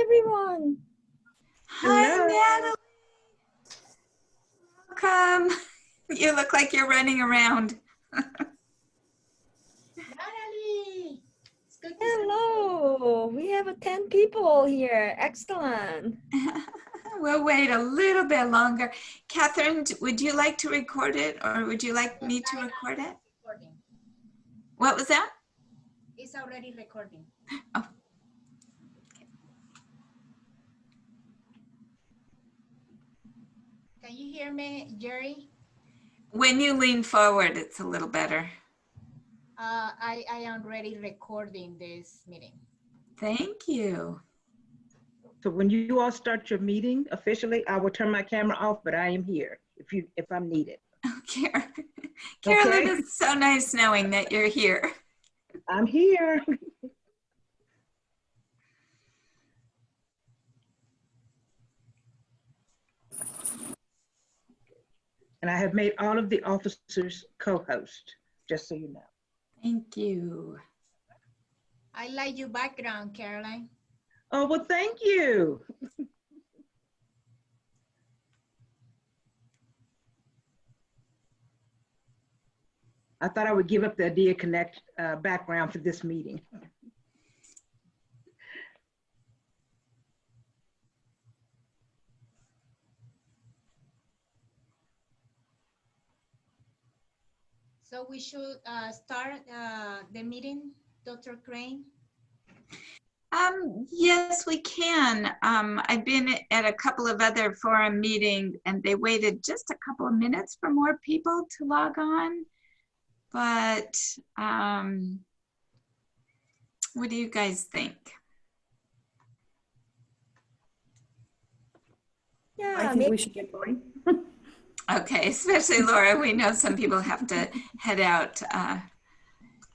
everyone. Hi, Hello. Natalie. Welcome. You look like you're running around. Natalie. It's good to Hello. We have 10 people here. Excellent. We'll wait a little bit longer. Katherine, would you like to record it or would you like me to record it? recording. What was that? It's already recording. Oh. Can you hear me, Jerry? When you lean forward, it's a little better. I am already recording this meeting. Thank you. So when you all start your meeting officially, I will turn my camera off, but I am here if I'm needed. Oh, Geralyn, Okay. it's so nice knowing that you're here. I'm here. And I have made all of the officers co-host, just so you know. Thank you. I like your background, Caroline. Oh, well, thank you. I thought I would give up the ADEA Connect background for this meeting. So we should start the meeting, Dr. Crain. Yes, we can. I've been at a couple of other forum meetings and they waited just a couple of minutes for more people to log on. But what do you guys think? Yeah, I think we should get going. Okay, especially Laura, we know some people have to head out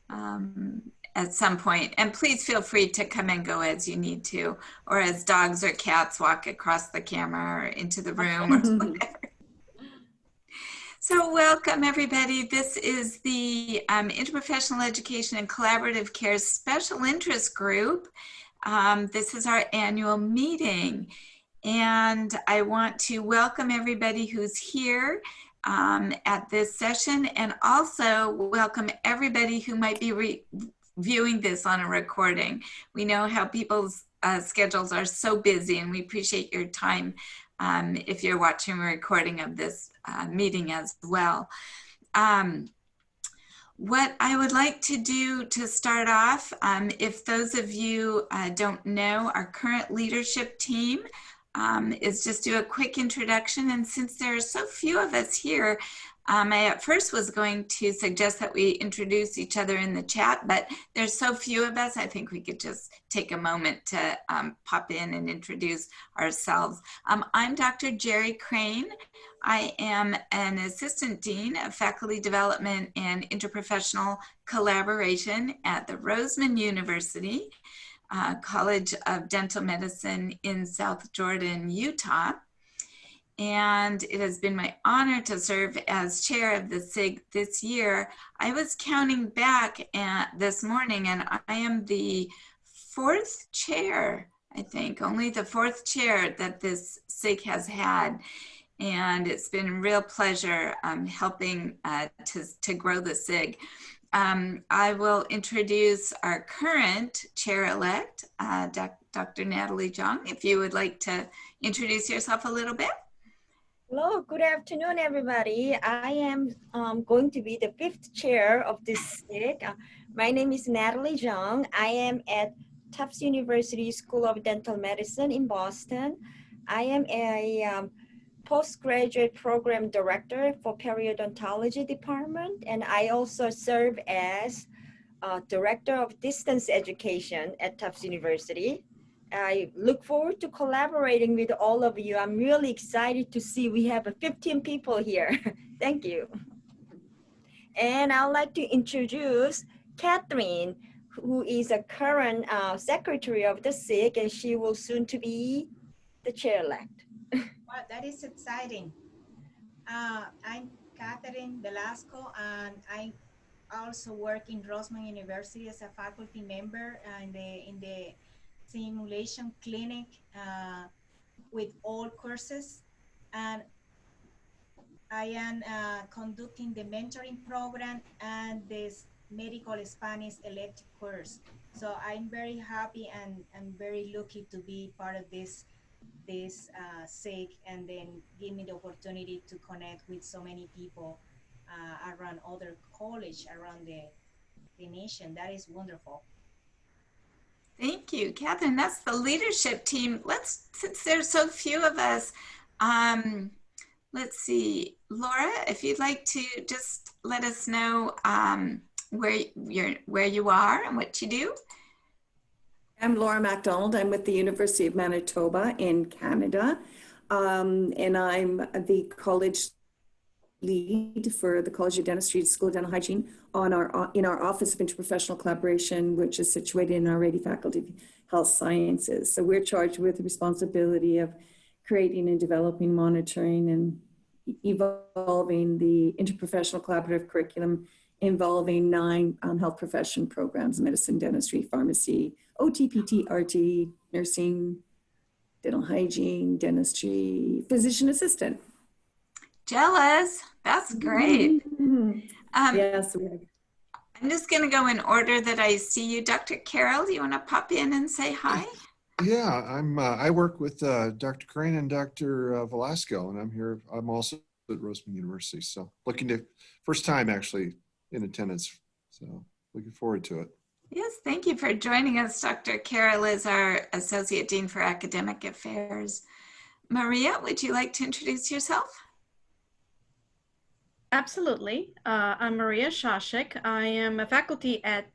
at some point. And please feel free to come and go as you need to, or as dogs or cats walk across the camera or into the room or whatever. So welcome everybody. This is the Interprofessional Education and Collaborative Care Special Interest Group. This is our annual meeting. And I want to welcome everybody who's here at this session, and also welcome everybody who might be viewing this on a recording. We know how people's schedules are so busy, and we appreciate your time if you're watching a recording of this meeting as well. What I would like to do to start off, if those of you don't know our current leadership team, is just do a quick introduction. And since there are so few of us here, I at first was going to suggest that we introduce each other in the chat, but there's so few of us, I think we could just take a moment to pop in and introduce ourselves. I'm Dr. Jerry Crain. I am an Assistant Dean of Faculty Development and Interprofessional Collaboration at the Roseman University College of Dental Medicine in South Jordan, Utah. And it has been my honor to serve as chair of the SIG this year. I was counting back this morning, and I am the fourth chair, I think, only the fourth chair that this SIG has had. And it's been a real pleasure helping to grow the SIG. I will introduce our current chair-elect, Dr. Natalie Jeong, if you would like to introduce yourself a little bit. Hello, good afternoon, everybody. I am going to be the fifth chair of this SIG. My name is Natalie Jeong. I am at Tufts University School of Dental Medicine in Boston. I am a postgraduate program director for periodontology department, and I also serve as director of distance education at Tufts University. I look forward to collaborating with all of you. I'm really excited to see we have 15 people here. Thank you. And I'd like to introduce Katherine, who is a current secretary of the SIG, and she will soon to be the chair-elect. Wow, that is exciting. I'm Katherine Velasco, and I also work in Roseman University as a faculty member in the simulation clinic with all courses. And I am conducting the mentoring program and this medical Spanish elective course. So I'm very happy and very lucky to be part of this SIG, and then give me the opportunity to connect with so many people around other college around the nation. That is wonderful. Thank you, Katherine. That's the leadership team. Since there's so few of us, let's see, Laura, if you'd like to just let us know where you are and what you do. I'm Laura MacDonald. I'm with the University of Manitoba in Canada, and I'm the college lead for the College of Dentistry School of Dental Hygiene in our Office of Interprofessional Collaboration, which is situated in our Rady Faculty of Health Sciences. So we're charged with the responsibility of creating and developing, monitoring, and evolving the interprofessional collaborative curriculum involving 9 health profession programs: medicine, dentistry, pharmacy, OT, PT, RT, nursing, dental hygiene, dentistry, physician assistant. Jealous. That's great. Yes. I'm just going to go in order that I see you. Dr. Carol, do you want to pop in and say hi? Yeah, I work with Dr. Crain and Dr. Velasco, and I'm here. I'm also at Roseman University, so first time actually in attendance, so looking forward to it. Yes, thank you for joining us. Dr. Carol is our Associate Dean for Academic Affairs. Maria, would you like to introduce yourself? Absolutely. I'm Maria Shashik. I am a faculty at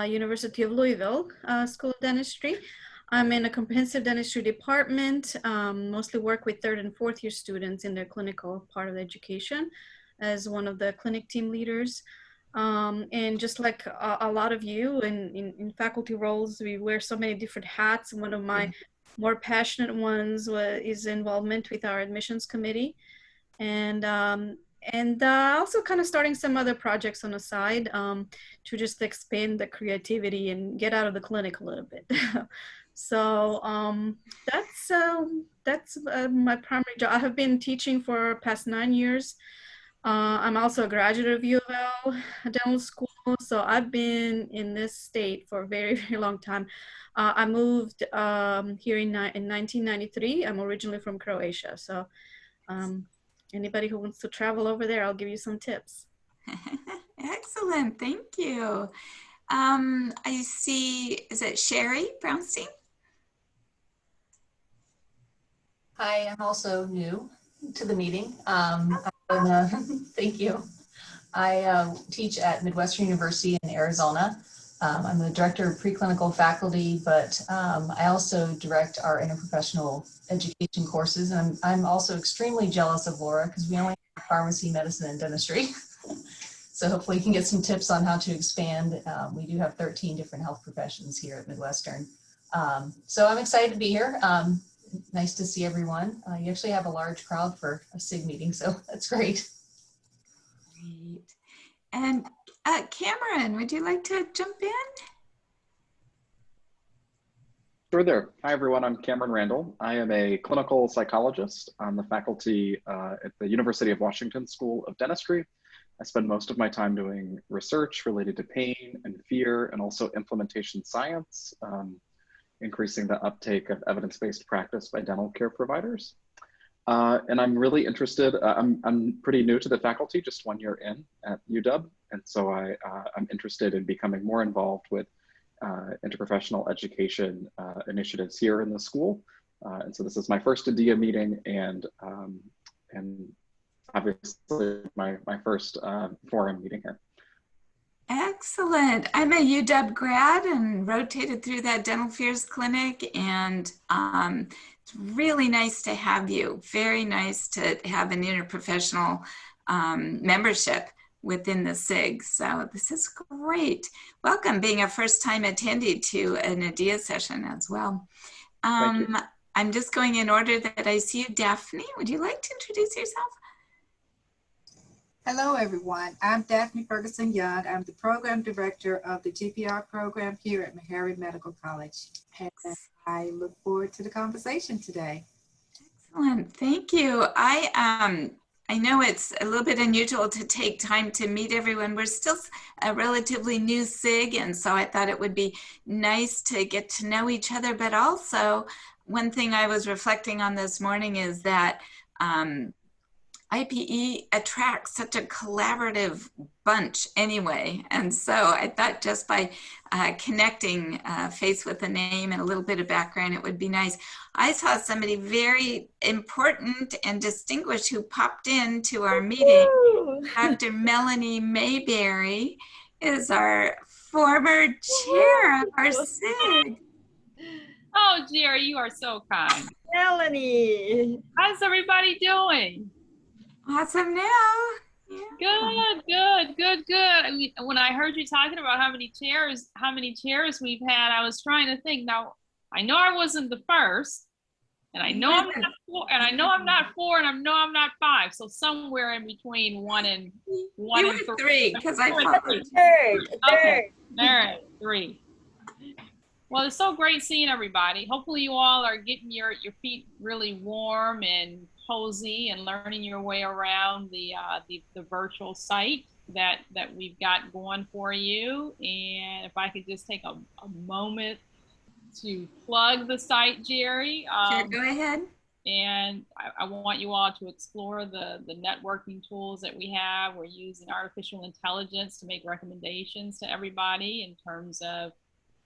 University of Louisville School of Dentistry. I'm in a comprehensive dentistry department, mostly work with 3rd and 4th year students in their clinical part of the education as one of the clinic team leaders. And just like a lot of you in faculty roles, we wear so many different hats. One of my more passionate ones is involvement with our admissions committee. And also kind of starting some other projects on the side to just expand the creativity and get out of the clinic a little bit. So that's my primary job. I have been teaching for past 9 years. I'm also a graduate of U of L dental school, so I've been in this state for a very, very long time. I moved here in 1993. I'm originally from Croatia, so anybody who wants to travel over there, I'll give you some tips. Excellent, thank you. I see, is it Sherry Brownstein? Hi, I'm also new to the meeting. Thank you. I teach at Midwestern University in Arizona. I'm the director of preclinical faculty, but I also direct our interprofessional education courses. And I'm also extremely jealous of Laura because we only have pharmacy, medicine, and dentistry. So hopefully you can get some tips on how to expand. We do have 13 different health professions here at Midwestern. So I'm excited to be here. Nice to see everyone. You actually have a large crowd for a SIG meeting, so that's great. Great. And Cameron, would you like to jump in? Sure there. Hi, everyone. I'm Cameron Randall. I am a clinical psychologist on the faculty at the University of Washington School of Dentistry. I spend most of my time doing research related to pain and fear and also implementation science, increasing the uptake of evidence-based practice by dental care providers. And I'm really interested, I'm pretty new to the faculty, just 1 year in at UW. And so I'm interested in becoming more involved with interprofessional education initiatives here in the school. And so this is my first ADEA meeting and obviously my first forum meeting here. Excellent. I'm a UW grad and rotated through that dental fears clinic, and it's really nice to have you. Very nice to have an interprofessional membership within the SIG. So this is great. Welcome, being a first-time attendee to an ADEA session as well. Thank you. I'm just going in order that I see you. Daphne, would you like to introduce yourself? Hello, everyone. I'm Daphne Ferguson Young. I'm the program director of the GPR program here at Meharry Medical College. And I look forward to the conversation today. Excellent, thank you. I know it's a little bit unusual to take time to meet everyone. We're still a relatively new SIG, and so I thought it would be nice to get to know each other. But also, one thing I was reflecting on this morning is that IPE attracts such a collaborative bunch anyway. And so I thought just by connecting face with a name and a little bit of background, it would be nice. I saw somebody very important and distinguished who popped into our meeting. Dr. Melanie Mayberry is our former chair of our SIG. Oh, Jerry, you are so kind. Melanie. How's everybody doing? Awesome now. Yeah. Good. I mean, when I heard you talking about how many chairs we've had, I was trying to think. Now, I know I wasn't the first, and I know I'm not four, and I know I'm not four, and I know I'm not five. So somewhere in between one and three, because I third. Okay. All right, 3. Well, it's so great seeing everybody. Hopefully you all are getting your feet really warm and cozy and learning your way around the virtual site that we've got going for you. And if I could just take a moment to plug the site, Jerry. Sure, go ahead. And I want you all to explore the networking tools that we have. We're using artificial intelligence to make recommendations to everybody in terms of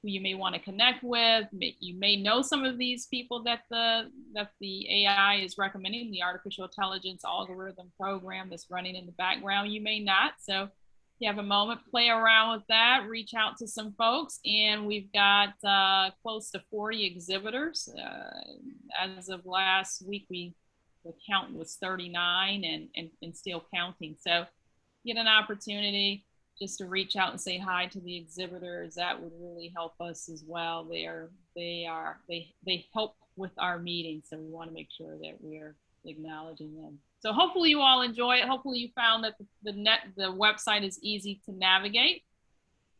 who you may want to connect with. You may know some of these people that the AI is recommending, the artificial intelligence algorithm program that's running in the background. You may not. So if you have a moment, play around with that, reach out to some folks. And we've got close to 40 exhibitors. As of last week, the count was 39 and still counting. So get an opportunity just to reach out and say hi to the exhibitors. That would really help us as well. They help with our meetings, so we want to make sure that we're acknowledging them. So hopefully you all enjoy it. Hopefully you found that the website is easy to navigate.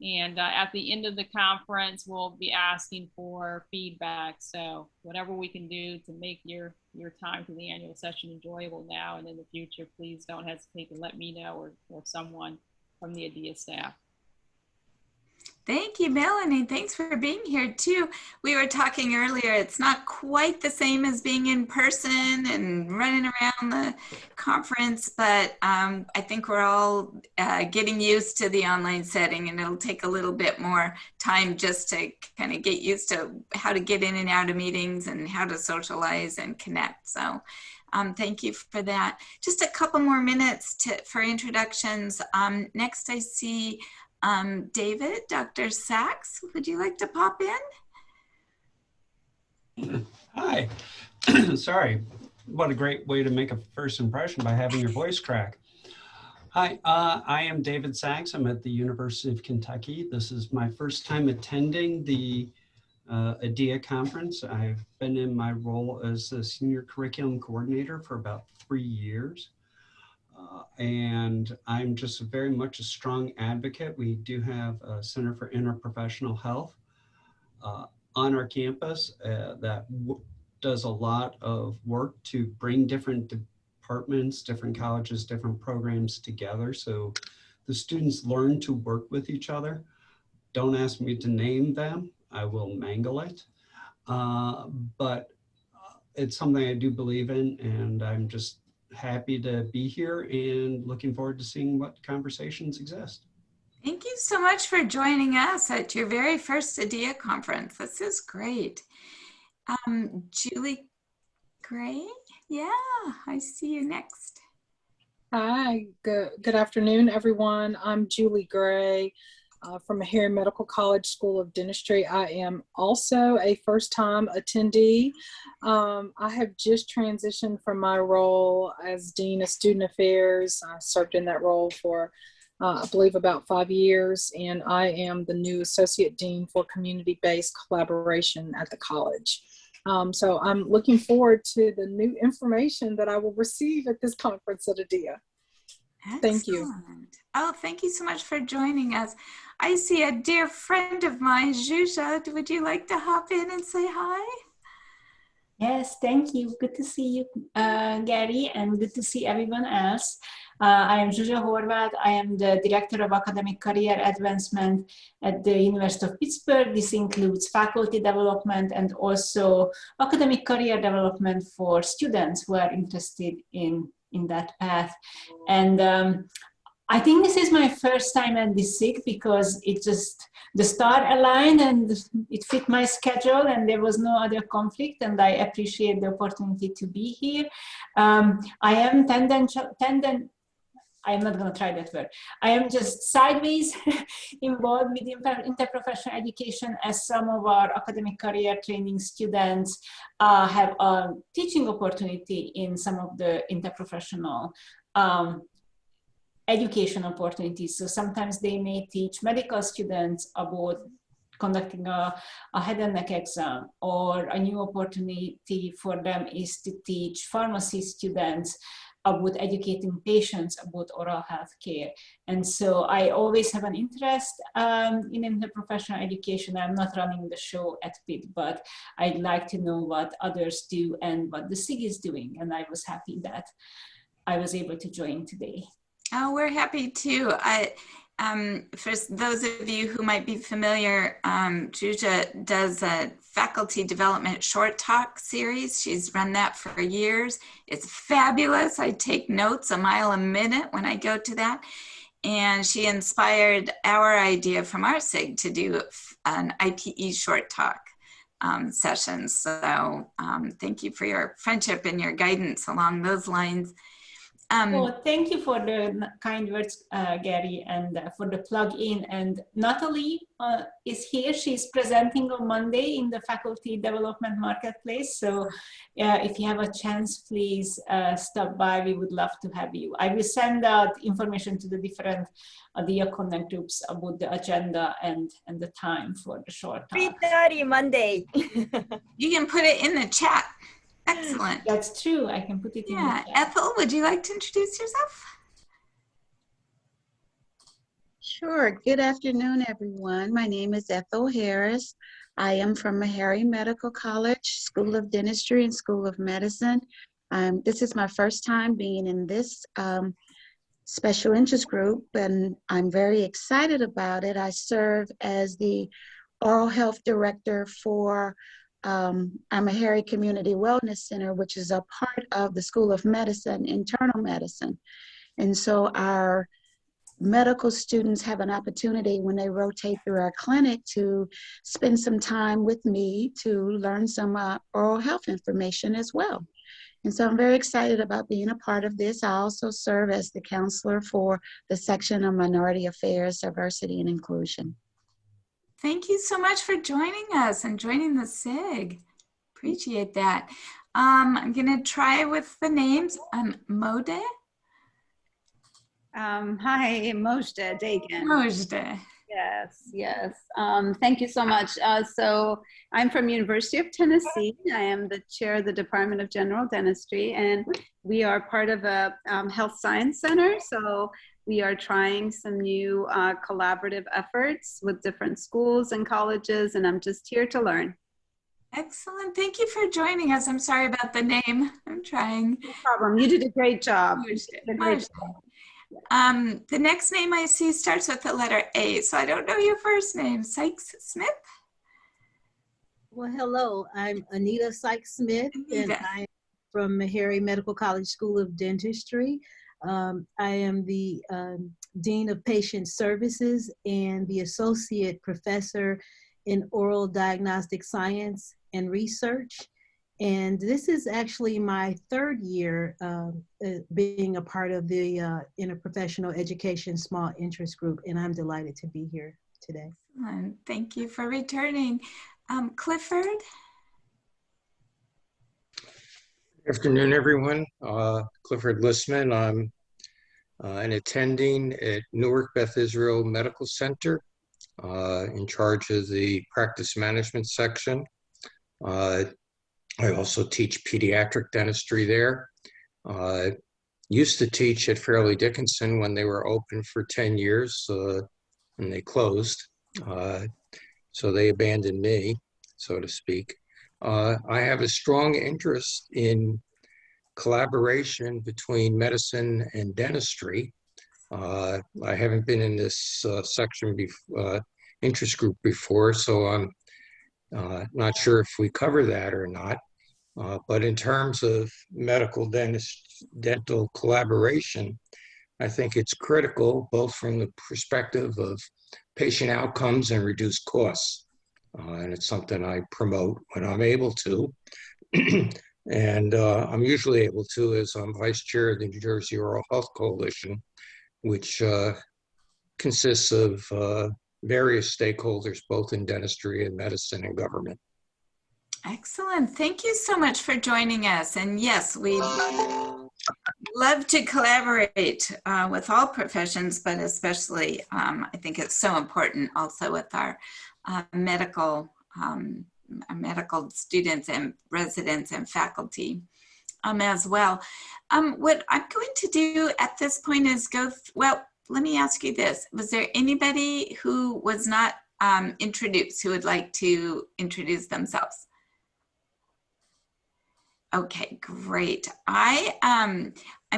And at the end of the conference, we'll be asking for feedback. So whatever we can do to make your time for the annual session enjoyable now and in the future, please don't hesitate to let me know or someone from the ADEA staff. Thank you, Melanie. Thanks for being here too. We were talking earlier, it's not quite the same as being in person and running around the conference, but I think we're all getting used to the online setting, and it'll take a little bit more time just to kind of get used to how to get in and out of meetings and how to socialize and connect. So thank you for that. Just a couple more minutes for introductions. Next I see David, Dr. Sachs, would you like to pop in? Hi. Sorry. What a great way to make a first impression by having your voice crack. Hi, I am David Sachs. I'm at the University of Kentucky. This is my first time attending the ADEA conference. I've been in my role as a senior curriculum coordinator for about 3 years. And I'm just very much a strong advocate. We do have a Center for Interprofessional Health on our campus that does a lot of work to bring different departments, different colleges, different programs together so the students learn to work with each other. Don't ask me to name them. I will mangle it, but it's something I do believe in, and I'm just happy to be here and looking forward to seeing what conversations exist. Thank you so much for joining us at your very first ADEA conference. This is great. Julie Gray, yeah, I see you next. Hi, good afternoon, everyone. I'm Julie Gray. From Meharry Medical College School of Dentistry. I am also a first-time attendee. I have just transitioned from my role as Dean of Student Affairs. I served in that role for, I believe, about 5 years, and I am the new Associate Dean for Community-Based Collaboration at the college. So I'm looking forward to the new information that I will receive at this conference at ADEA. Thank you. Excellent. Oh, thank you so much for joining us. I see a dear friend of mine, Zhuzha. Would you like to hop in and say hi? Yes, thank you. Good to see you, Gary, and good to see everyone else. I am Zsuzsa Horváth. I am the Director of Academic Career Advancement at the University of Pittsburgh. This includes faculty development and also academic career development for students who are interested in that path. And I think this is my first time at the SIG because it just, the star aligned and it fit my schedule and there was no other conflict, and I appreciate the opportunity to be here. I am I'm not going to try that word. I am just sideways involved with interprofessional education, as some of our academic career training students have a teaching opportunity in some of the interprofessional education opportunities. So sometimes they may teach medical students about conducting a head and neck exam, or a new opportunity for them is to teach pharmacy students about educating patients about oral health care. And so I always have an interest in interprofessional education. I'm not running the show at Pitt, but I'd like to know what others do and what the SIG is doing. And I was happy that I was able to join today. Oh, we're happy too. For those of you who might be familiar, Zsuzsa does a faculty development short talk series. She's run that for years. It's fabulous. I take notes a mile a minute when I go to that. And she inspired our idea from our SIG to do an IPE short talk session. So thank you for your friendship and your guidance along those lines. Well, thank you for the kind words, Gary, and for the plug-in. And Natalie is here. She's presenting on Monday in the Faculty Development Marketplace. So if you have a chance, please stop by. We would love to have you. I will send out information to the different ADEA Connect groups about the agenda and the time for the short talk. 3:30 Monday. You can put it in the chat. Excellent. That's true. I can put it in the chat. Ethel, would you like to introduce yourself? Sure. Good afternoon, everyone. My name is Ethel Harris. I am from Meharry Medical College, School of Dentistry and School of Medicine. This is my first time being in this special interest group, and I'm very excited about it. I serve as the oral health director for our Meharry Community Wellness Center, which is a part of the School of Medicine, internal medicine. And so our medical students have an opportunity when they rotate through our clinic to spend some time with me to learn some oral health information as well. And so I'm very excited about being a part of this. I also serve as the counselor for the section of Minority Affairs, Diversity, and Inclusion. Thank you so much for joining us and joining the SIG. Appreciate that. I'm gonna try with the names. Mode? Hi, Mojda Dagan. Mojda. Yes. Thank you so much. So I'm from University of Tennessee. I am the chair of the Department of General Dentistry, and we are part of a health science center. So we are trying some new collaborative efforts with different schools and colleges, and I'm just here to learn. Excellent. Thank you for joining us. I'm sorry about the name. I'm trying. No problem. You did a great job. The next name I see starts with the letter A, so I don't know your first name. Sykes Smith? Well, hello. I'm Anita Sykes Smith, and I'm from Meharry Medical College School of Dentistry. I am the Dean of Patient Services and the Associate Professor in Oral Diagnostic Science and Research. And this is actually my third year being a part of the Interprofessional Education Small Interest Group, and I'm delighted to be here today. Thank you for returning. Clifford? Good afternoon, everyone. Clifford Listman. I'm an attending at Newark Beth Israel Medical Center in charge of the practice management section. I also teach pediatric dentistry there. used to teach at Fairleigh Dickinson when they were open for 10 years and they closed. So they abandoned me, so to speak. I have a strong interest in collaboration between medicine and dentistry. I haven't been in this section interest group before, so I'm not sure if we cover that or not. But in terms of dental collaboration, I think it's critical both from the perspective of patient outcomes and reduced costs. And it's something I promote when I'm able to. And I'm usually able to as I'm vice chair of the New Jersey Oral Health Coalition, which consists of various stakeholders, both in dentistry and medicine and government. Excellent. Thank you so much for joining us. And yes, we love to collaborate with all professions, but especially I think it's so important also with our medical students and residents and faculty as well. What I'm going to do at this point is well, let me ask you this. Was there anybody who was not introduced who would like to introduce themselves? Okay, great. I'm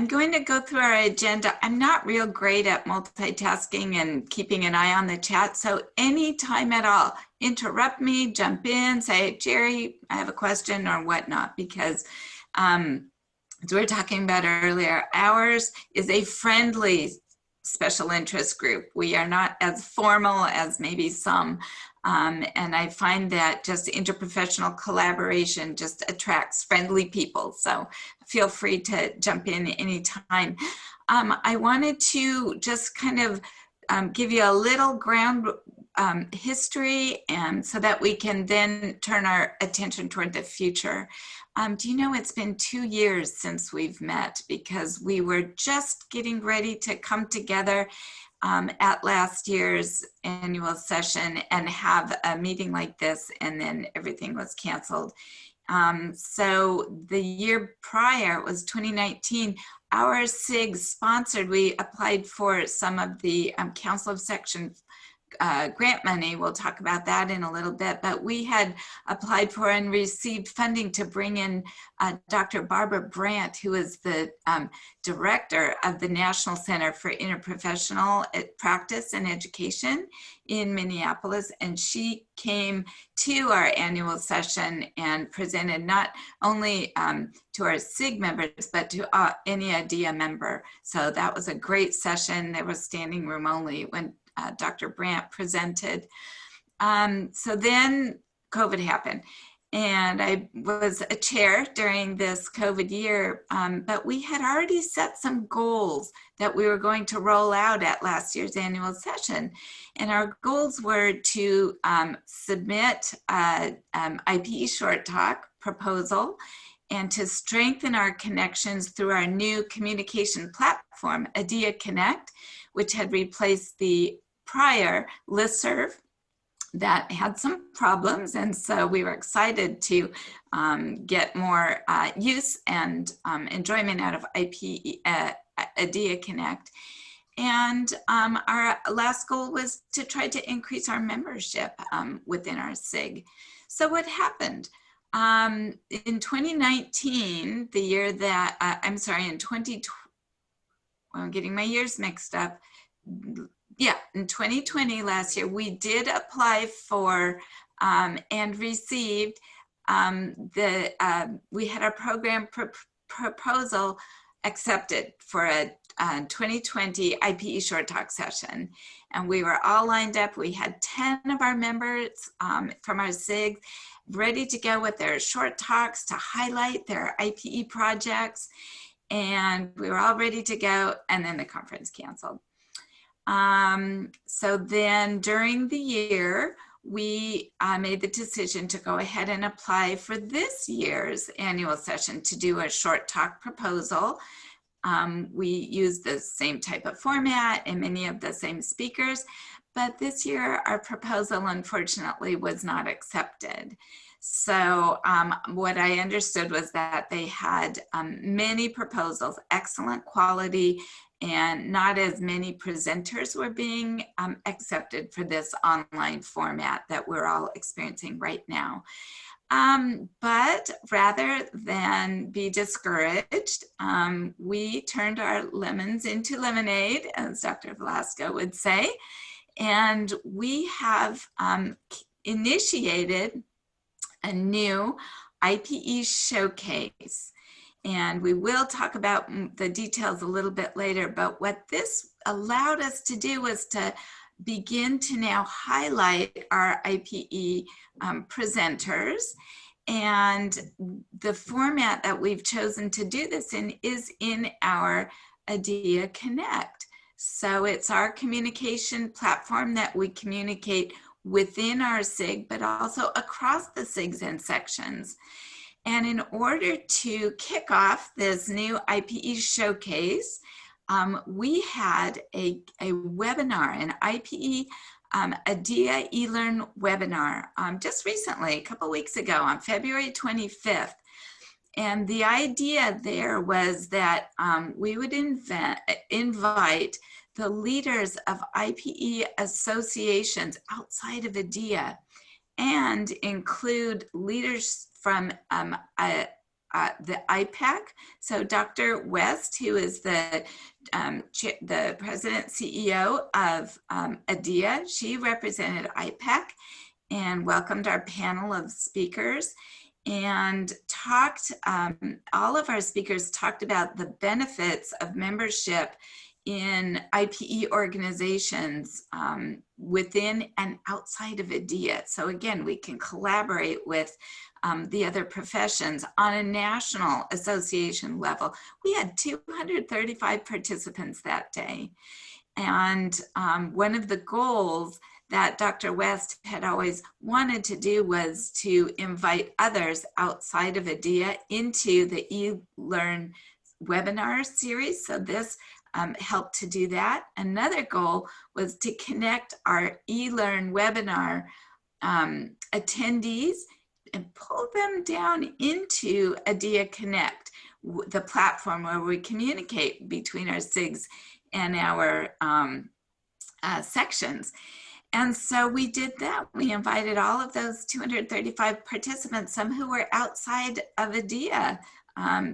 going to go through our agenda. I'm not real great at multitasking and keeping an eye on the chat, so anytime at all, interrupt me, jump in, say, Jerry, I have a question or whatnot, because as we were talking about earlier, ours is a friendly special interest group. We are not as formal as maybe some. And I find that just interprofessional collaboration just attracts friendly people. So feel free to jump in anytime. I wanted to just kind of give you a little ground history, and so that we can then turn our attention toward the future. Do you know it's been 2 years since we've met, because we were just getting ready to come together at last year's annual session and have a meeting like this, and then everything was canceled. So the year prior was 2019. Our SIG sponsored, we applied for some of the Council of Section grant money. We'll talk about that in a little bit, but we had applied for and received funding to bring in Dr. Barbara Brandt, who is the director of the National Center for Interprofessional Practice and Education in Minneapolis. And she came to our annual session and presented not only to our SIG members, but to any ADEA member. So that was a great session. There was standing room only when Dr. Brandt presented. So then COVID happened, and I was a chair during this COVID year, but we had already set some goals that we were going to roll out at last year's annual session. And our goals were to submit an IPE Short-talk proposal, and to strengthen our connections through our new communication platform, ADEA Connect, which had replaced the prior listserv that had some problems. And so we were excited to get more use and enjoyment out of ADEA Connect. And our last goal was to try to increase our membership within our SIG. So what happened? In 2019, the year that, I'm sorry, in 2020, well, I'm getting my years mixed up. Yeah, in 2020, last year, we did apply for and received we had our program proposal accepted for a 2020 IPE Short-talk session. And we were all lined up. We had 10 of our members from our SIG ready to go with their short talks to highlight their IPE projects. And we were all ready to go, and then the conference canceled. So then during the year, we made the decision to go ahead and apply for this year's annual session to do a short talk proposal. We used the same type of format and many of the same speakers, but this year our proposal unfortunately was not accepted. So what I understood was that they had many proposals, excellent quality, and not as many presenters were being accepted for this online format that we're all experiencing right now. But rather than be discouraged, we turned our lemons into lemonade, as Dr. Velasco would say, and we have initiated a new IPE showcase. And we will talk about the details a little bit later, but what this allowed us to do was to begin to now highlight our IPE presenters. And the format that we've chosen to do this in is in our ADEA Connect. So it's our communication platform that we communicate within our SIG, but also across the SIGs and sections. And in order to kick off this new IPE showcase, we had a webinar, an IPE ADEA eLearn webinar just recently, a couple weeks ago on February 25th. And the idea there was that we would invite the leaders of IPE associations outside of ADEA and include leaders from the IPECC. So Dr. West, who is the president CEO of ADEA, she represented IPECC and welcomed our panel of speakers and talked, all of our speakers talked about the benefits of membership in IPE organizations within and outside of ADEA. So again, we can collaborate with the other professions on a national association level. We had 235 participants that day. And one of the goals that Dr. West had always wanted to do was to invite others outside of ADEA into the eLearn webinar series. So this helped to do that. Another goal was to connect our eLearn webinar attendees and pull them down into ADEA Connect, the platform where we communicate between our SIGs and our sections. And so we did that. We invited all of those 235 participants, some who were outside of ADEA,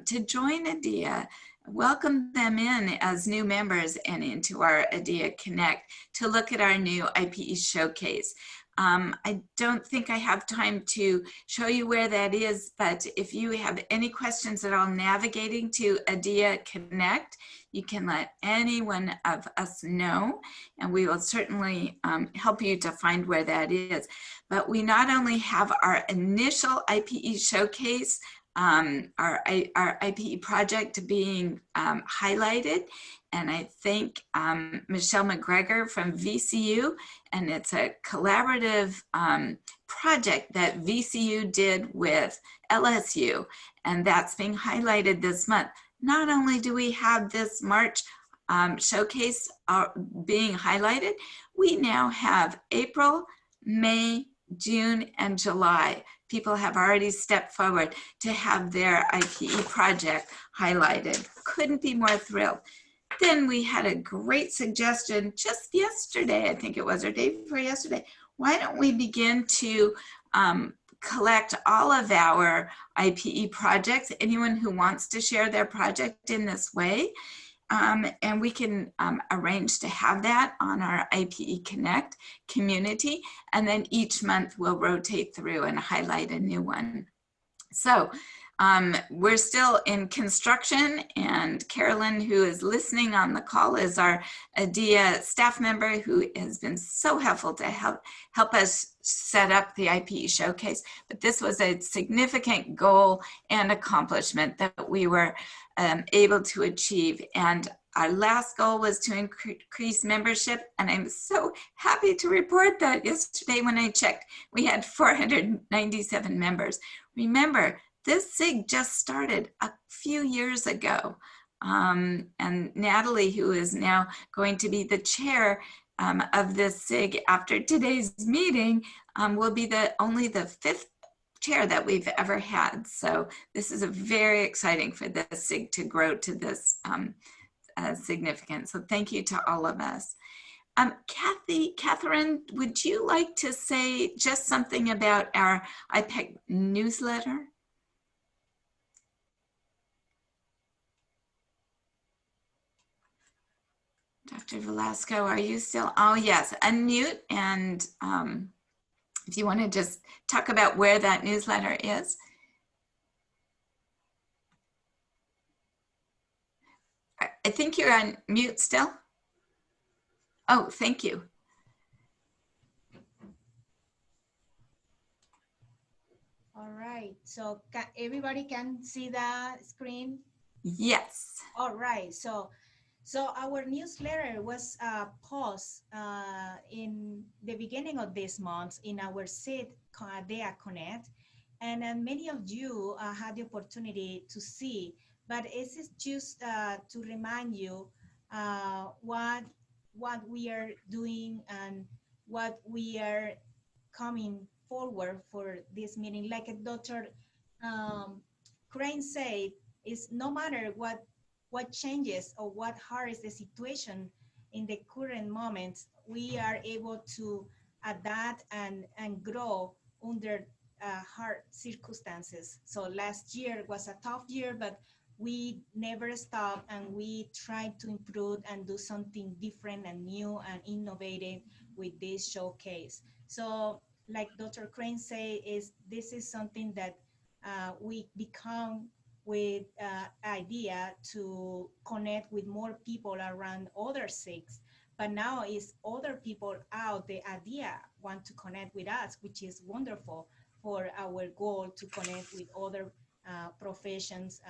to join ADEA, welcome them in as new members and into our ADEA Connect to look at our new IPE showcase. I don't think I have time to show you where that is, but if you have any questions at all navigating to ADEA Connect, you can let any one of us know, and we will certainly help you to find where that is. But we not only have our initial IPE showcase, our IPE project being highlighted, and I thank Michelle McGregor from VCU, and it's a collaborative project that VCU did with LSU, and that's being highlighted this month. Not only do we have this March showcase being highlighted, we now have April, May, June, and July. People have already stepped forward to have their IPE project highlighted. Couldn't be more thrilled. Then we had a great suggestion just yesterday, I think it was, or day before yesterday. Why don't we begin to collect all of our IPE projects, anyone who wants to share their project in this way, and we can arrange to have that on our IPE Connect community, and then each month we'll rotate through and highlight a new one. So we're still in construction, and Geralyn, who is listening on the call, is our ADEA staff member who has been so helpful to help us set up the IPE showcase. But this was a significant goal and accomplishment that we were able to achieve. And our last goal was to increase membership, and I'm so happy to report that yesterday when I checked, we had 497 members. Remember, this SIG just started a few years ago. And Natalie, who is now going to be the chair of this SIG after today's meeting, will be only the fifth chair that we've ever had. So this is a very exciting for the SIG to grow to this significance. So thank you to all of us. Katherine, would you like to say just something about our IPECC newsletter? Dr. Velasco, are you still? Oh yes, unmute, and if you want to just talk about where that newsletter is. I think you're on mute still. Oh, thank you. All right, so everybody can see the screen? Yes. All right, so our newsletter was posted in the beginning of this month in our SIG ADEA Connect, and many of you had the opportunity to see, but it's just to remind you what we are doing and what we are coming forward for this meeting. Like Dr. Crain said, is no matter what changes or what hard is the situation in the current moment, we are able to adapt and grow under hard circumstances. So last year was a tough year, but we never stopped and we tried to improve and do something different and new and innovative with this showcase. So like Dr. Crain said, this is something that we become with idea to connect with more people around other SIGs, but now is other people out the idea want to connect with us, which is wonderful for our goal to connect with other professions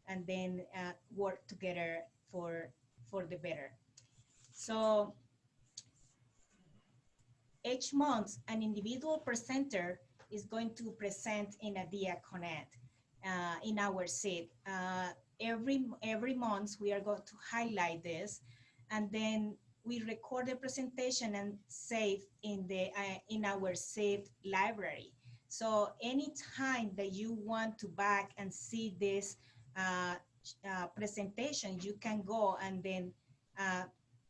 and then work together for the better. So each month, an individual presenter is going to present in ADEA Connect in our SIG. Every month, we are going to highlight this, and then we record the presentation and save in our saved library. So anytime that you want to back and see this presentation, you can go and then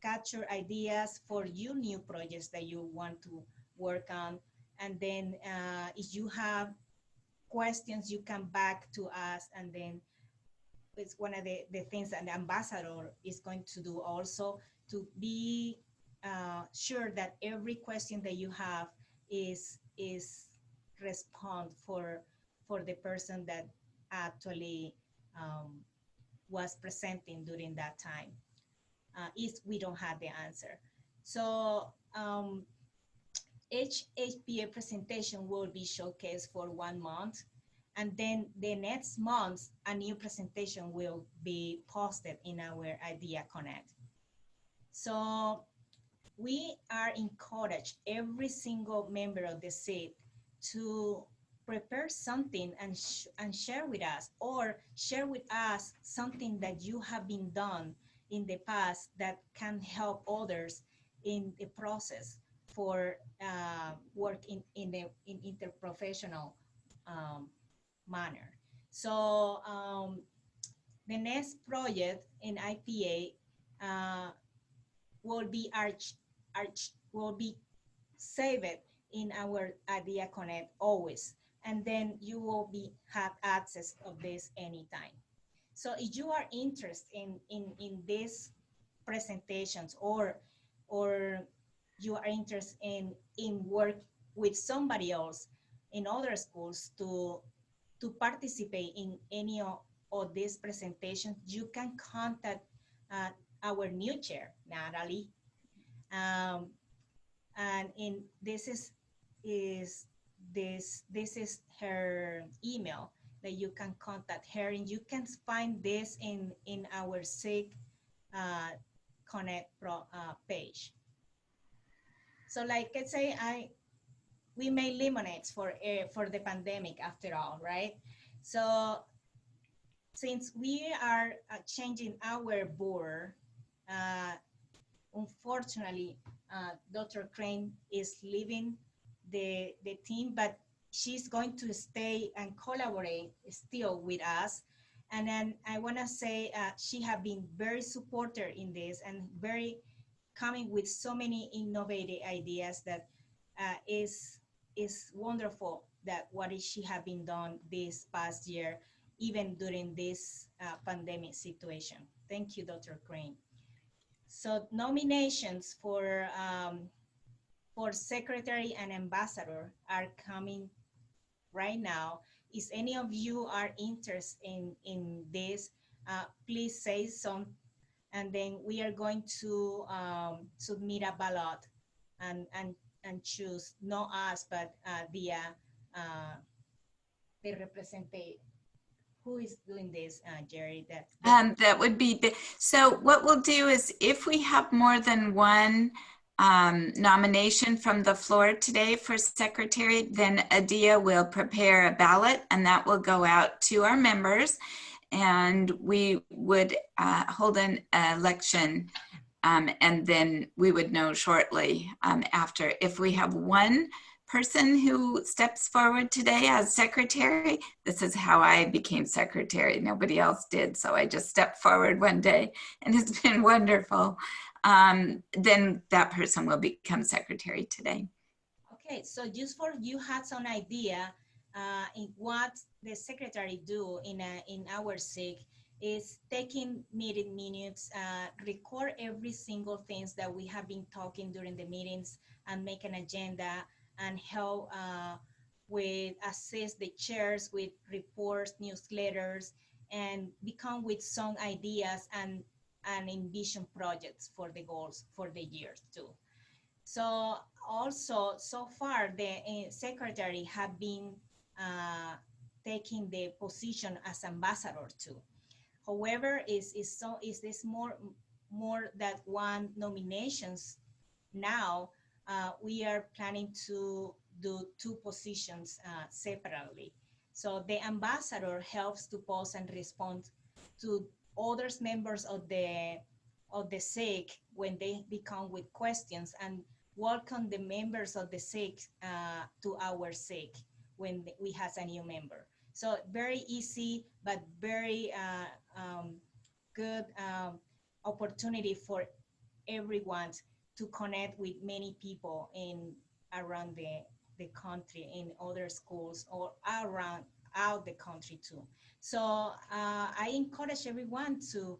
capture ideas for your new projects that you want to work on. And then if you have questions, you come back to us, and then it's one of the things that the ambassador is going to do also, to be sure that every question that you have is respond for the person that actually was presenting during that time. If we don't have the answer. So each HPA presentation will be showcased for 1 month, and then the next month, a new presentation will be posted in our ADEA Connect. So we are encouraged every single member of the SIG to prepare something and share with us, or share with us something that you have been done in the past that can help others in the process for work in interprofessional manner. So the next project in IPA will be saved in our ADEA Connect always, and then you will have access of this anytime. So if you are interested in these presentations, or you are interested in work with somebody else in other schools to participate in any of these presentations, you can contact our new chair, Natalie. And this is her email that you can contact her, and you can find this in our SIG Connect page. So like I say, we made lemonades for the pandemic after all, right? So since we are changing our board, unfortunately, Dr. Crain is leaving the team, but she's going to stay and collaborate still with us. And then I want to say she has been very supportive in this and very coming with so many innovative ideas that is wonderful that what she has been done this past year, even during this pandemic situation. Thank you, Dr. Crain. So nominations for secretary and ambassador are coming right now. If any of you are interested in this, please say so, and then we are going to submit a ballot and choose, not us, but the representative. Who is doing this, Jerry? That would be, so what we'll do is if we have more than one nomination from the floor today for secretary, then ADEA will prepare a ballot and that will go out to our members, and we would hold an election, and then we would know shortly after. If we have one person who steps forward today as secretary, this is how I became secretary. Nobody else did, so I just stepped forward one day and it's been wonderful. Then that person will become secretary today. Okay, so just for you had some idea in what the secretary do in our SIG is taking meeting minutes, record every single things that we have been talking during the meetings and make an agenda and help with assist the chairs with reports, newsletters, and become with some ideas and envision projects for the goals for the year too. So also, so far, the secretary have been taking the position as ambassador too. However, is this more than one nominations now? We are planning to do 2 positions separately. So the ambassador helps to post and respond to other members of the SIG when they become with questions, and welcome the members of the SIG to our SIG when we have a new member. So very easy, but very good opportunity for everyone to connect with many people around the country, in other schools or out the country too. So I encourage everyone to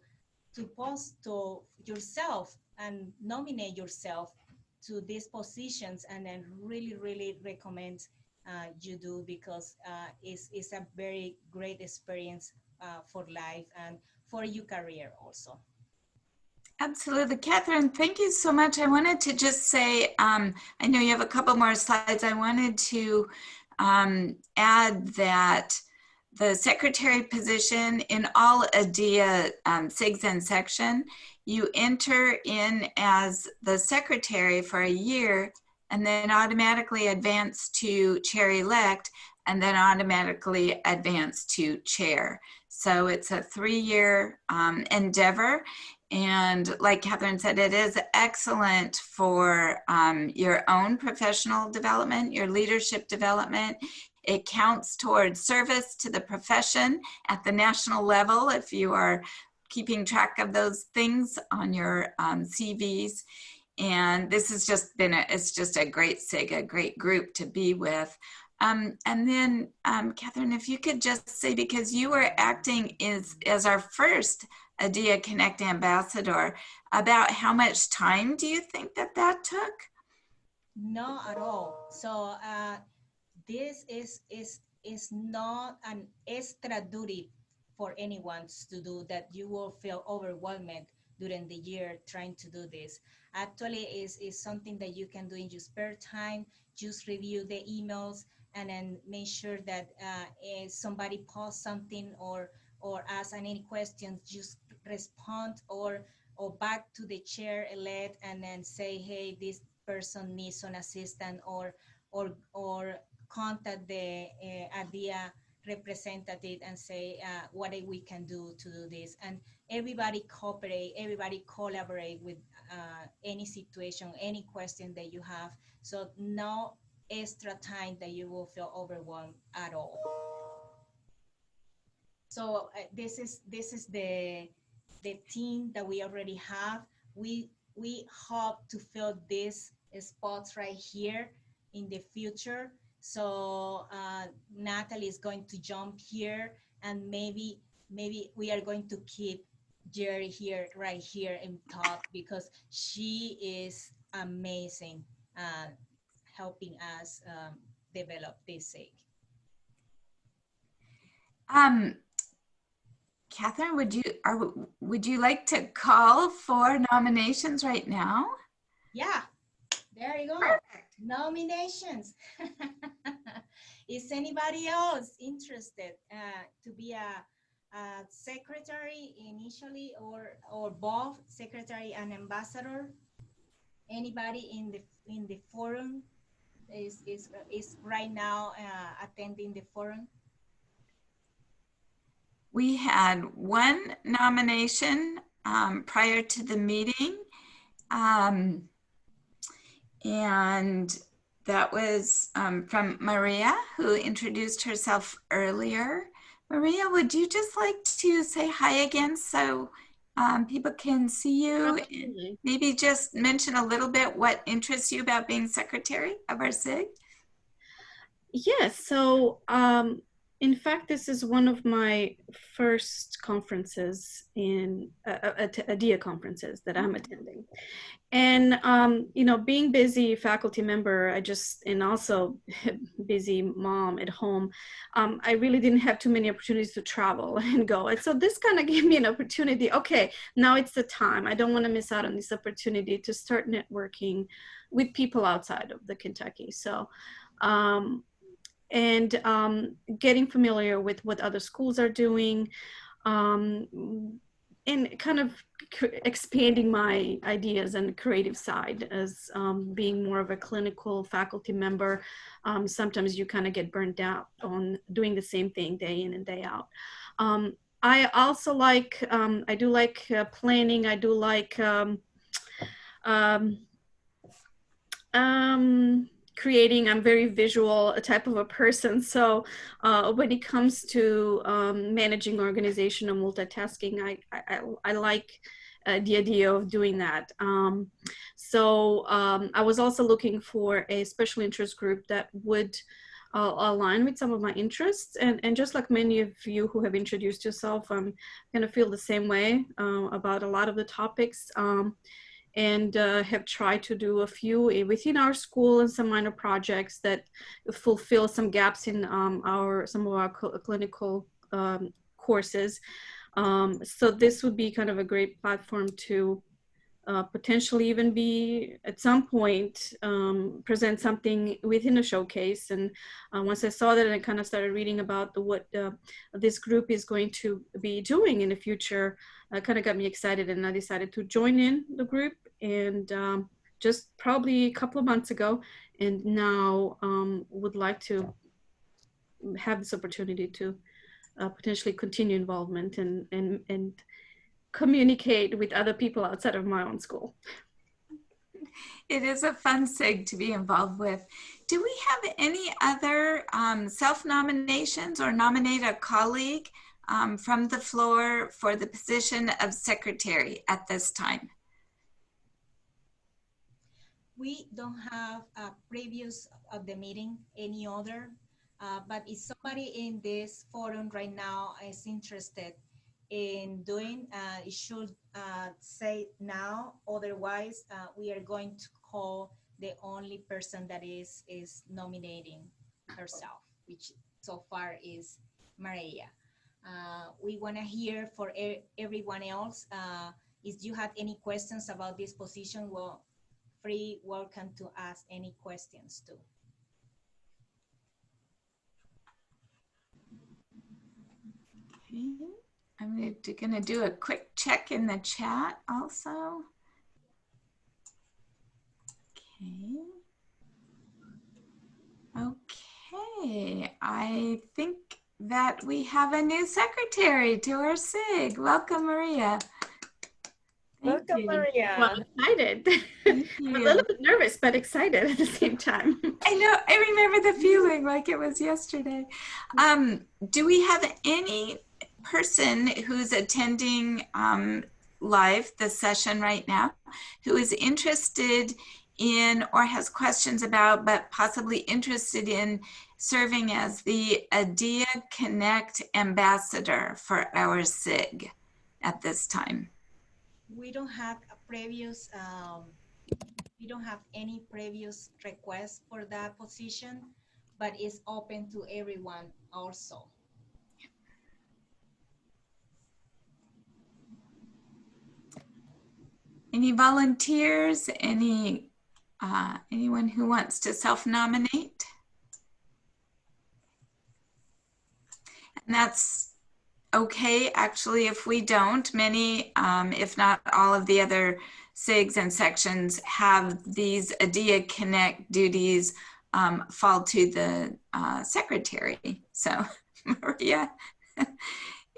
post to yourself and nominate yourself to these positions, and then really recommend you do, because it's a very great experience for life and for your career also. Absolutely. Katherine, thank you so much. I wanted to just say, I know you have a couple more slides. I wanted to add that the secretary position in all ADEA SIGs and section, you enter in as the secretary for a year and then automatically advance to chair-elect and then automatically advance to chair. So it's a 3-year endeavor. And like Katherine said, it is excellent for your own professional development, your leadership development. It counts towards service to the profession at the national level if you are keeping track of those things on your CVs. And this has just been, it's just a great SIG, a great group to be with. And then, Katherine, if you could just say, because you were acting as our first ADEA Connect ambassador, about how much time do you think that took? No, at all. So this is not an extra duty for anyone to do, that you will feel overwhelmed during the year trying to do this. Actually, is something that you can do in your spare time. Just review the emails and then make sure that if somebody posts something or ask any questions, just respond or back to the chair-elect and then say, hey, this person needs some assistance, or contact the ADEA representative and say what we can do to do this. And everybody cooperate, everybody collaborate with any situation, any question that you have. So no extra time that you will feel overwhelmed at all. So this is the team that we already have. We hope to fill these spots right here in the future. So Natalie is going to jump here, and maybe we are going to keep Jerry here, right here in top, because she is amazing helping us develop this SIG. Katherine, would you like to call for nominations right now? Yeah, there you go. Perfect. Nominations. Is anybody else interested to be a secretary initially, or both secretary and ambassador? Anybody in the forum is right now attending the forum? We had one nomination prior to the meeting, and that was from Maria, who introduced herself earlier. Maria, would you just like to say hi again so people can see you? And maybe just mention a little bit what interests you about being secretary of our SIG? Yes, so in fact, this is one of my first conferences in ADEA conferences that I'm attending. And, you know, being busy faculty member, and also busy mom at home, I really didn't have too many opportunities to travel and go. And so this kind of gave me an opportunity. Okay, now it's the time. I don't want to miss out on this opportunity to start networking with people outside of the Kentucky. So, getting familiar with what other schools are doing, and kind of expanding my ideas and creative side as being more of a clinical faculty member. Sometimes you kind of get burnt out on doing the same thing day in and day out. I also like, I do like planning. I do like creating. I'm very visual type of a person. So when it comes to managing organization and multitasking, I like the idea of doing that. I was also looking for a special interest group that would align with some of my interests. And just like many of you who have introduced yourself, I'm gonna feel the same way about a lot of the topics. And have tried to do a few within our school and some minor projects that fulfill some gaps in some of our clinical courses. So this would be kind of a great platform to potentially even be at some point present something within a showcase. And once I saw that, I kind of started reading about what this group is going to be doing in the future. Kind of got me excited, and I decided to join in the group, and just probably a couple of months ago, and now would like to have this opportunity to potentially continue involvement and communicate with other people outside of my own school. It is a fun SIG to be involved with. Do we have any other self-nominations or nominate a colleague from the floor for the position of secretary at this time? We don't have a previews of the meeting, any other, but if somebody in this forum right now is interested in doing, it should say now. Otherwise, we are going to call the only person that is nominating herself, which so far is Maria. We want to hear for everyone else. If you have any questions about this position, well, welcome to ask any questions too. Okay. I'm gonna do a quick check in the chat also. Okay. Okay, I think that we have a new secretary to our SIG. Welcome, Maria. Welcome, Maria. Well, excited. I'm a little bit nervous, but excited at the same time. I know, I remember the feeling like it was yesterday. Do we have any person who's attending live the session right now who is interested in or has questions about, but possibly interested in serving as the ADEA Connect ambassador for our SIG at this time? We don't have a previous, we don't have any previous requests for that position, but it's open to everyone also. Any volunteers? Anyone who wants to self-nominate? And that's okay, actually, if we don't. Many, if not all of the other SIGs and sections have these ADEA Connect duties fall to the secretary. So, Maria,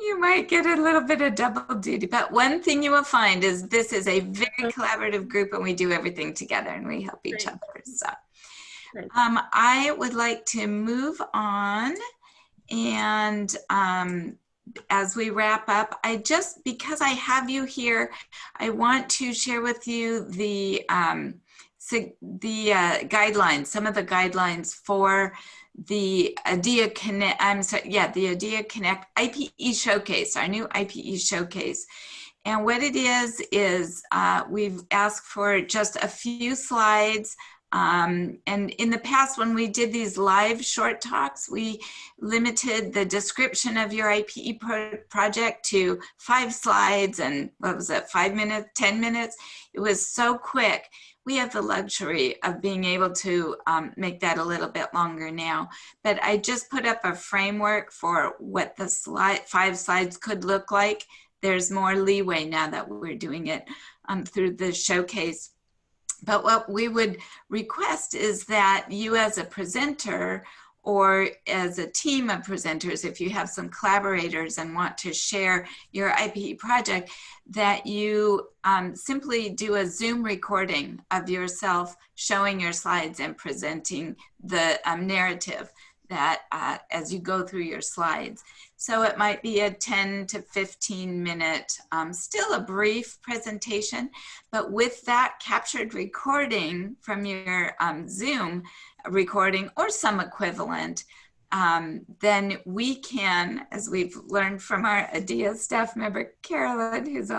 you might get a little bit of double duty. But one thing you will find is this is a very collaborative group and we do everything together and we help each other. So I would like to move on. And as we wrap up, because I have you here, I want to share with you the guidelines, some of the guidelines for the ADEA Connect, the ADEA Connect IPE Showcase, our new IPE Showcase. And what it is we've asked for just a few slides. And in the past, when we did these live short talks, we limited the description of your IPE project to 5 slides and what was it, 5 minutes, 10 minutes? It was so quick. We have the luxury of being able to make that a little bit longer now. But I just put up a framework for what the 5 slides could look like. There's more leeway now that we're doing it through the showcase. But what we would request is that you as a presenter or as a team of presenters, if you have some collaborators and want to share your IPE project, that you simply do a Zoom recording of yourself showing your slides and presenting the narrative that as you go through your slides. So it might be a 10 to 15 minute, still a brief presentation, but with that captured recording from your Zoom recording or some equivalent, then we can, as we've learned from our ADEA staff member, Geralyn, who's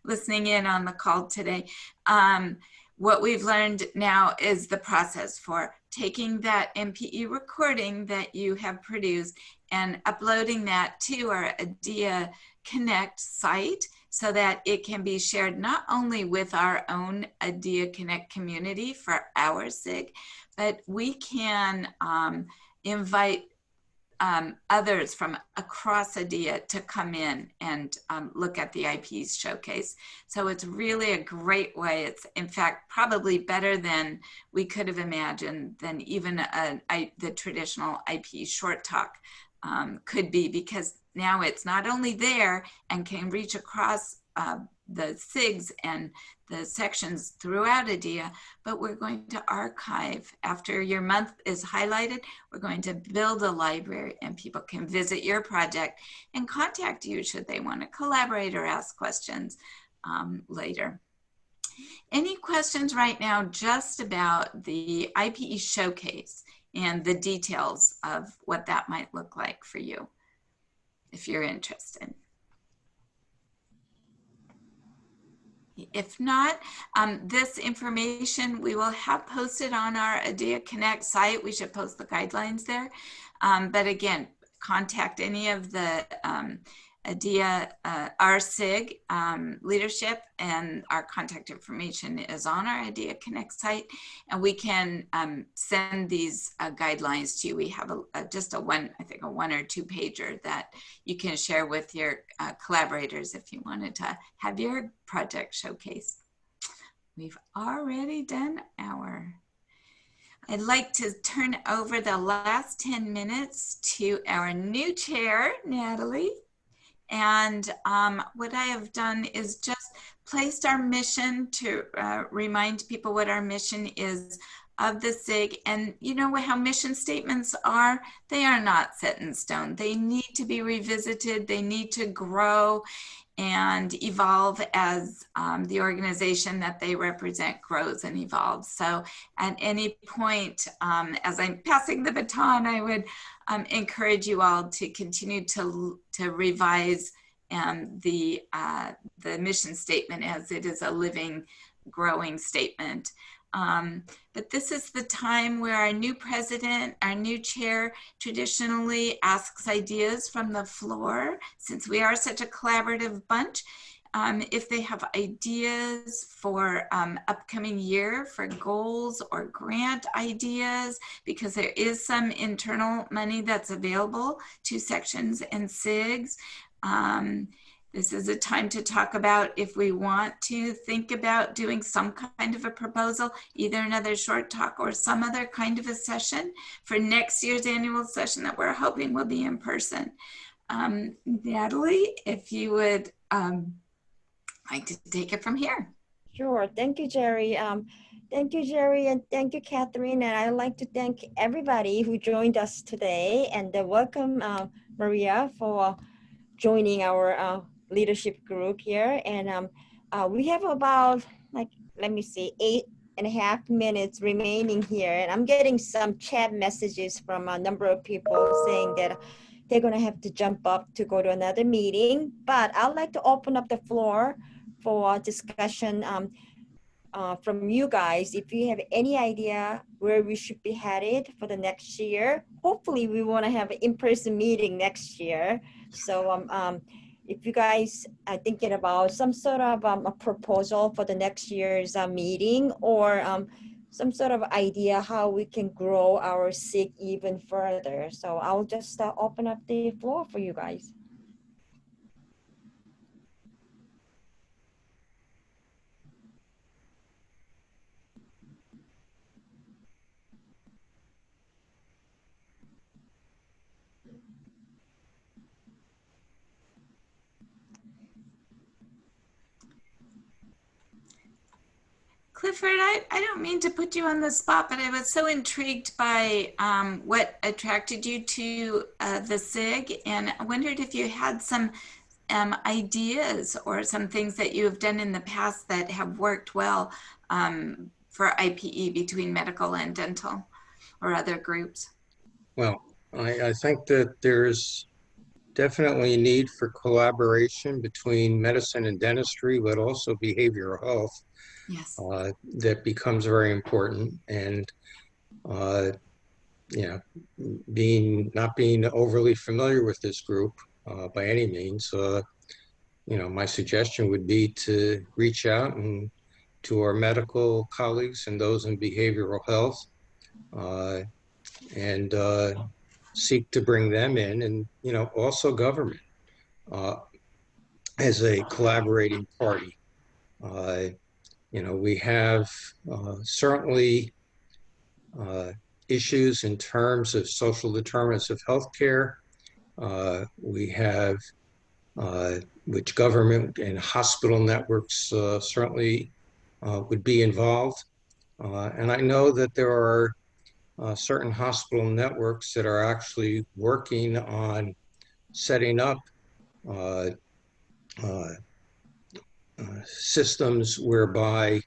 listening in on the call today, what we've learned now is the process for taking that MPE recording that you have produced and uploading that to our ADEA Connect site so that it can be shared not only with our own ADEA Connect community for our SIG, but we can invite others from across ADEA to come in and look at the IPE showcase. So it's really a great way. It's in fact probably better than we could have imagined than even the traditional IPE Short-talk could be, because now it's not only there and can reach across the SIGs and the sections throughout ADEA, but we're going to archive. After your month is highlighted, we're going to build a library and people can visit your project and contact you should they want to collaborate or ask questions later. Any questions right now just about the IPE Showcase and the details of what that might look like for you, if you're interested? If not, this information we will have posted on our ADEA Connect site. We should post the guidelines there. But again, contact any of the ADEA, our SIG leadership, and our contact information is on our ADEA Connect site. And we can send these guidelines to you. We have just I think a 1 or 2 pager that you can share with your collaborators if you wanted to have your project showcase. We've already done I'd like to turn over the last 10 minutes to our new chair, Natalie. And what I have done is just placed our mission to remind people what our mission is of the SIG. And you know how mission statements are? They are not set in stone. They need to be revisited. They need to grow and evolve as the organization that they represent grows and evolves. So at any point, as I'm passing the baton, I would encourage you all to continue to revise the mission statement, as it is a living, growing statement. But this is the time where our new president, our new chair, traditionally asks ideas from the floor, since we are such a collaborative bunch. If they have ideas for upcoming year, for goals or grant ideas, because there is some internal money that's available to sections and SIGs. This is a time to talk about if we want to think about doing some kind of a proposal, either another short talk or some other kind of a session for next year's annual session that we're hoping will be in person. Natalie, if you would like to take it from here. Sure. Thank you, Jerry. Thank you, Jerry, and thank you, Katherine. And I'd like to thank everybody who joined us today, and welcome Maria for joining our leadership group here. And we have about, let me see, 8.5 minutes remaining here. And I'm getting some chat messages from a number of people saying that they're gonna have to jump up to go to another meeting. But I'd like to open up the floor for discussion from you guys. If you have any idea where we should be headed for the next year, hopefully we want to have an in-person meeting next year. So if you guys are thinking about some sort of a proposal for the next year's meeting, or some sort of idea how we can grow our SIG even further. So I'll just open up the floor for you guys. Clifford, I don't mean to put you on the spot, but I was so intrigued by what attracted you to the SIG, and I wondered if you had some ideas or some things that you have done in the past that have worked well for IPE between medical and dental or other groups. Well, I think that there's definitely a need for collaboration between medicine and dentistry, but also behavioral health. Yes. That becomes very important. And not being overly familiar with this group by any means, my suggestion would be to reach out and to our medical colleagues and those in behavioral health, and seek to bring them in, and also government as a collaborating party. We have certainly issues in terms of social determinants of healthcare. We have which government and hospital networks certainly would be involved. And I know that there are certain hospital networks that are actually working on setting up systems whereby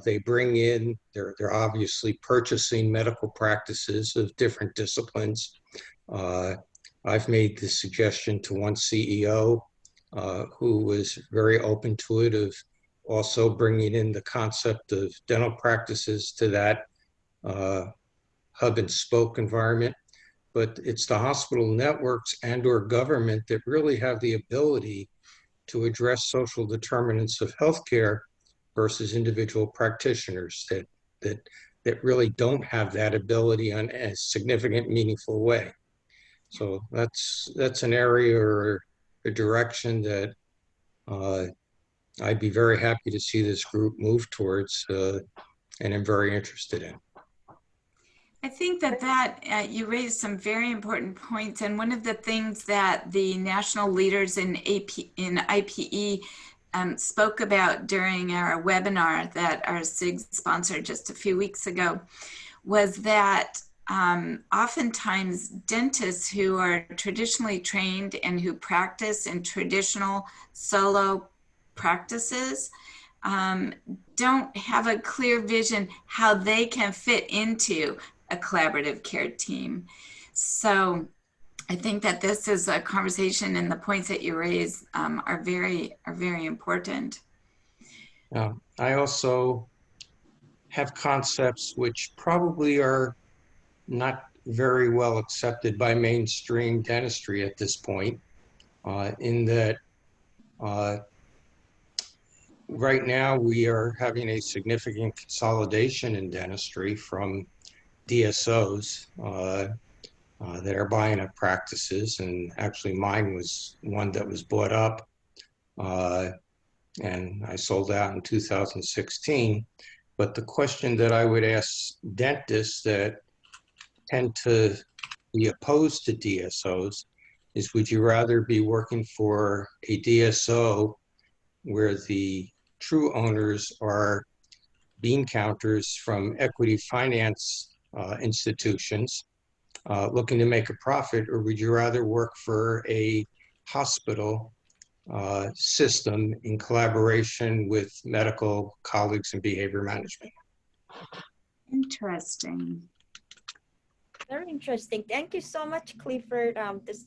they bring in, they're obviously purchasing medical practices of different disciplines. I've made the suggestion to one CEO who was very open to it, of also bringing in the concept of dental practices to that hub and spoke environment. But it's the hospital networks and or government that really have the ability to address social determinants of healthcare versus individual practitioners that really don't have that ability in a significant, meaningful way. So that's an area or a direction that I'd be very happy to see this group move towards, and I'm very interested in. I think that you raised some very important points, and one of the things that the national leaders in IPE spoke about during our webinar that our SIG sponsored just a few weeks ago was that oftentimes dentists who are traditionally trained and who practice in traditional solo practices don't have a clear vision how they can fit into a collaborative care team. So I think that this is a conversation, and the points that you raise are very important. I also have concepts which probably are not very well accepted by mainstream dentistry at this point, in that right now we are having a significant consolidation in dentistry from DSOs that are buying up practices, and actually mine was one that was bought up and I sold out in 2016. But the question that I would ask dentists that tend to be opposed to DSOs is, would you rather be working for a DSO where the true owners are bean counters from equity finance institutions looking to make a profit, or would you rather work for a hospital system in collaboration with medical colleagues in behavior management? Interesting. Very interesting. Thank you so much, Clifford. This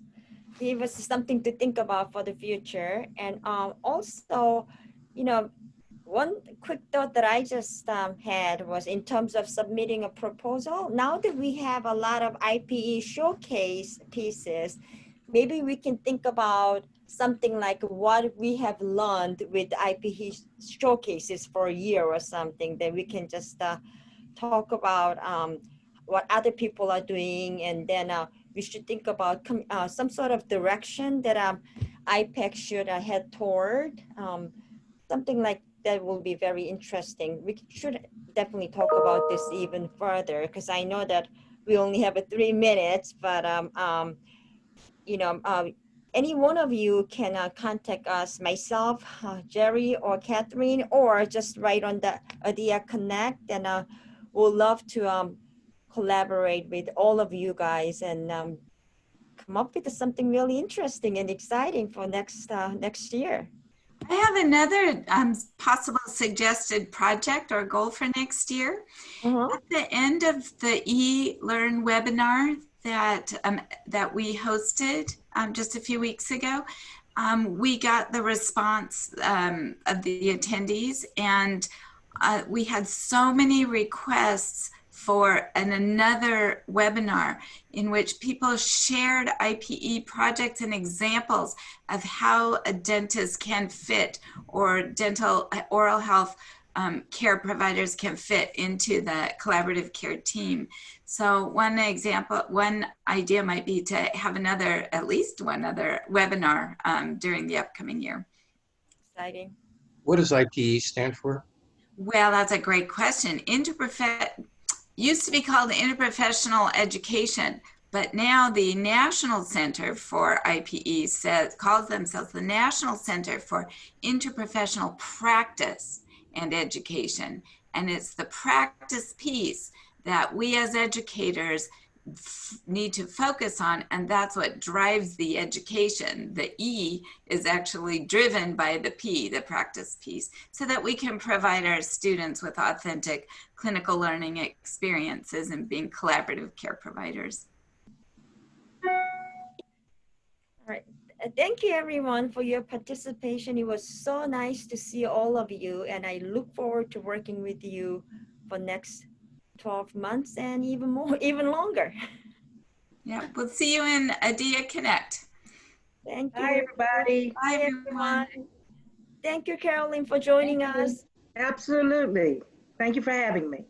gave us something to think about for the future. And also, you know, one quick thought that I just had was in terms of submitting a proposal. Now that we have a lot of IPE showcase pieces, maybe we can think about something like what we have learned with IPE showcases for a year or something, that we can just talk about what other people are doing, and then we should think about some sort of direction that IPECC should head toward. Something like that will be very interesting. We should definitely talk about this even further, because I know that we only have 3 minutes, but you know, any one of you can contact us, myself, Jerry, or Katherine, or just write on the ADEA Connect, and we'll love to collaborate with all of you guys and come up with something really interesting and exciting for next year. I have another possible suggested project or goal for next year. At the end of the eLearn webinar that we hosted just a few weeks ago, we got the response of the attendees, and we had so many requests for another webinar in which people shared IPE projects and examples of how a dentist can fit, or dental oral health care providers can fit into the collaborative care team. So one idea might be to have at least one other webinar during the upcoming year. Exciting. What does IPE stand for? Well, that's a great question. Used to be called Interprofessional Education, but now the National Center for IPE calls themselves the National Center for Interprofessional Practice and Education. And it's the practice piece that we as educators need to focus on, and that's what drives the education. The E is actually driven by the P, the practice piece, so that we can provide our students with authentic clinical learning experiences and being collaborative care providers. All right. Thank you everyone for your participation. It was so nice to see all of you, and I look forward to working with you for next 12 months and even longer. Yeah, we'll see you in ADEA Connect. Thank you. Bye, everybody. Bye, everyone. Thank you, Geralyn, for joining us. Absolutely. Thank you for having me.